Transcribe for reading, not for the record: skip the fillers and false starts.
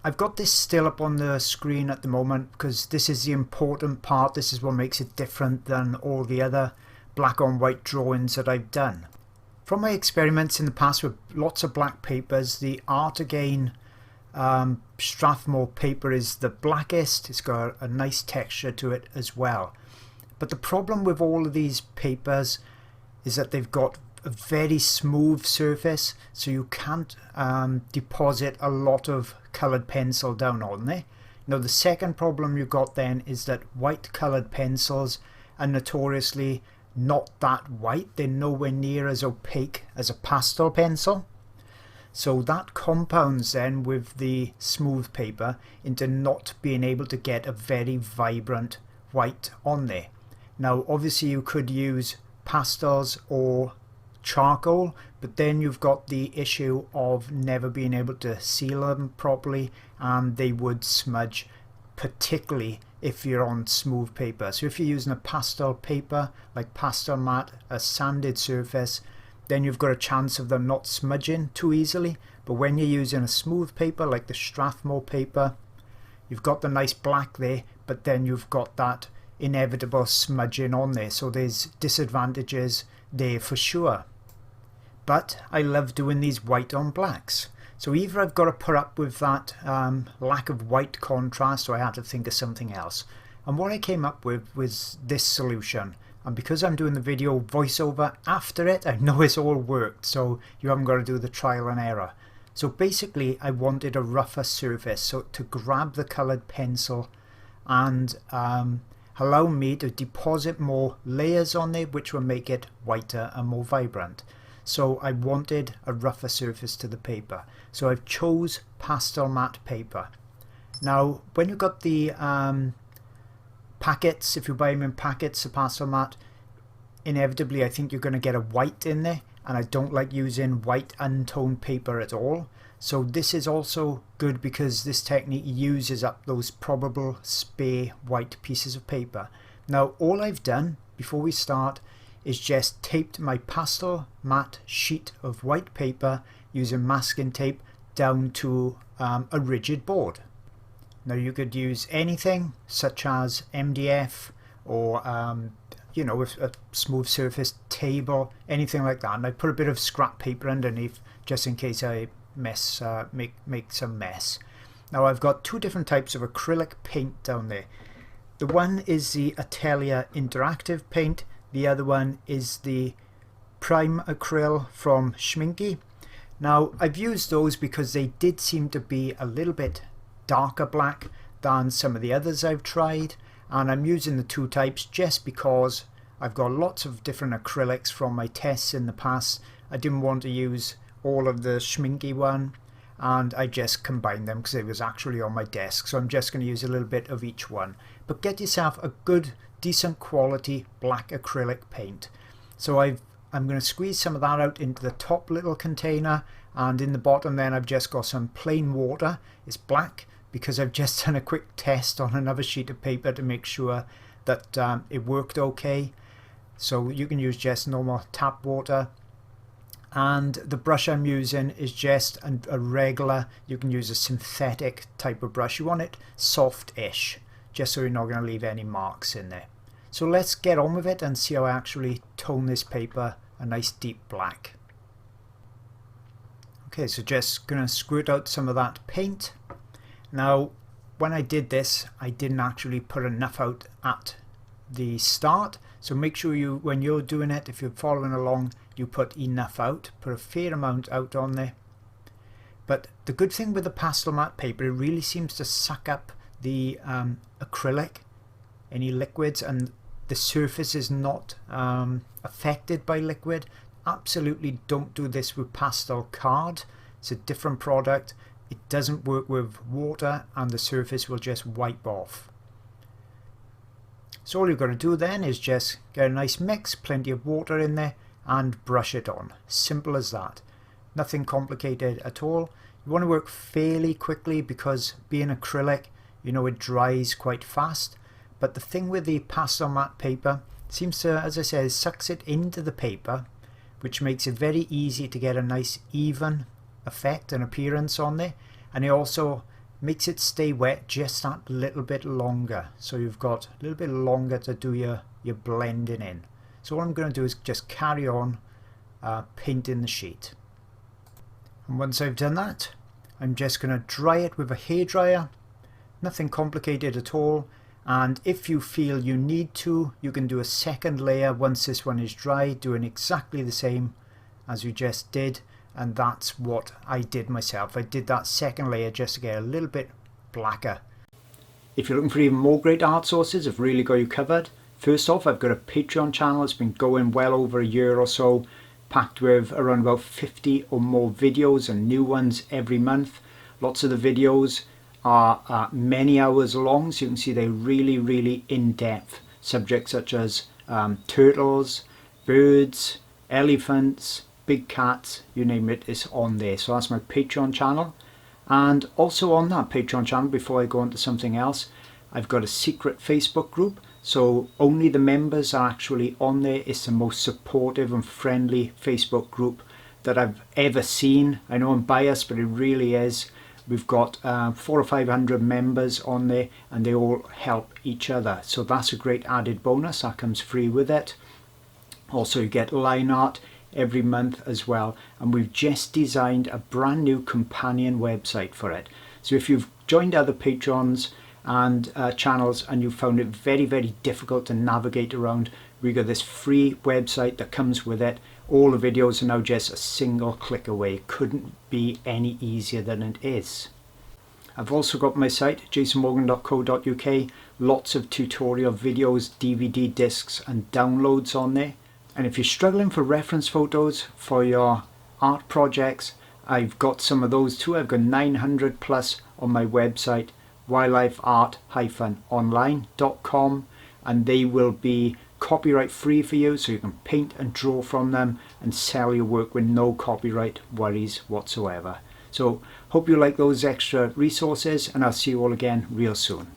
I've got this still up on the screen at the moment because this is the important part. This is what makes it different than all the other black on white drawings that I've done. From my experiments in the past with lots of black papers, the Art Again Strathmore paper is the blackest. It's got a nice texture to it as well. But the problem with all of these papers is that they've got a very smooth surface, so you can't deposit a lot of coloured pencil down on there. Now the second problem you've got then is that white coloured pencils are notoriously not that white. They're nowhere near as opaque as a pastel pencil. So that compounds then with the smooth paper into not being able to get a very vibrant white on there. Now obviously you could use pastels or charcoal, but then you've got the issue of never being able to seal them properly, and they would smudge, particularly if you're on smooth paper. So if you're using a pastel paper like Pastelmat, a sanded surface, then you've got a chance of them not smudging too easily. But when you're using a smooth paper like the Strathmore paper, you've got the nice black there, but then you've got that inevitable smudging on there, so there's disadvantages there for sure. But I love doing these white on blacks, so either I've got to put up with that lack of white contrast, or I had to think of something else. And what I came up with was this solution, and because I'm doing the video voiceover after it, I know it's all worked, so you haven't got to do the trial and error. So basically I wanted a rougher surface, so to grab the coloured pencil and allow me to deposit more layers on there, which will make it whiter and more vibrant. So I wanted a rougher surface to the paper, so I've chose Pastelmat paper. Now when you've got the packets, if you buy them in packets, the Pastelmat, inevitably I think you're going to get a white in there, and I don't like using white untoned paper at all. So this is also good because this technique uses up those probable spare white pieces of paper. Now all I've done before we start is just taped my Pastelmat sheet of white paper using masking tape down to a rigid board. Now you could use anything such as MDF or you know, with a smooth surface table, anything like that, and I put a bit of scrap paper underneath just in case I make some mess. Now I've got two different types of acrylic paint down there. The one is the Atelier interactive paint, the other one is the Prime Acryl from Schminky. Now I've used those because they did seem to be a little bit darker black than some of the others I've tried, and I'm using the two types just because I've got lots of different acrylics from my tests in the past. I didn't want to use all of the Schminky one, and I just combined them because it was actually on my desk, so I'm just going to use a little bit of each one. But get yourself a good decent quality black acrylic paint. So I'm going to squeeze some of that out into the top little container, and in the bottom then I've just got some plain water. It's black because I've just done a quick test on another sheet of paper to make sure that it worked okay. So you can use just normal tap water, and the brush I'm using is just a regular, you can use a synthetic type of brush. You want it soft-ish, just so you're not going to leave any marks in there. So let's get on with it and see how I actually tone this paper a nice deep black. Okay, so just going to squirt out some of that paint. Now when I did this, I didn't actually put enough out at the start, so make sure you, when you're doing it, if you're following along, you put enough out, put a fair amount out on there. But the good thing with the Pastelmat paper, it really seems to suck up the acrylic, any liquids, and the surface is not affected by liquid. Absolutely don't do this with pastel card. It's a different product. It doesn't work with water, and the surface will just wipe off. So all you've got to do then is just get a nice mix, plenty of water in there, and brush it on. Simple as that. Nothing complicated at all. You want to work fairly quickly because being acrylic, you know, it dries quite fast. But the thing with the Pastelmat paper seems to, as I said, it sucks it into the paper, which makes it very easy to get a nice even effect and appearance on there. And it also makes it stay wet just that little bit longer. So you've got a little bit longer to do your blending in. So what I'm going to do is just carry on painting the sheet. And once I've done that, I'm just going to dry it with a hairdryer. Nothing complicated at all. And if you feel you need to, you can do a second layer once this one is dry, doing exactly the same as we just did. And that's what I did myself. I did that second layer just to get a little bit blacker. If you're looking for even more great art sources, I've really got you covered. First off, I've got a Patreon channel. It's been going well over a year or so, packed with around about 50 or more videos and new ones every month. Lots of the videos are many hours long, so you can see they're really in-depth. Subjects such as turtles, birds, elephants, big cats, you name it, is on there. So that's my Patreon channel. And also on that Patreon channel, before I go on to something else, I've got a secret Facebook group. So only the members are actually on there. It's the most supportive and friendly Facebook group that I've ever seen. I know I'm biased, but it really is. We've got 400 or 500 members on there, and they all help each other. So that's a great added bonus. That comes free with it. Also, you get line art every month as well. And we've just designed a brand new companion website for it. So if you've joined other Patrons and channels and you found it very difficult to navigate around, we got this free website that comes with it. All the videos are now just a single click away. It couldn't be any easier than it is. I've also got my site, jasonmorgan.co.uk, lots of tutorial videos, DVD discs and downloads on there. And if you're struggling for reference photos for your art projects, I've got some of those too. I've got 900 plus on my website, wildlifeart-online.com, and they will be copyright free for you, so you can paint and draw from them and sell your work with no copyright worries whatsoever. So hope you like those extra resources, and I'll see you all again real soon.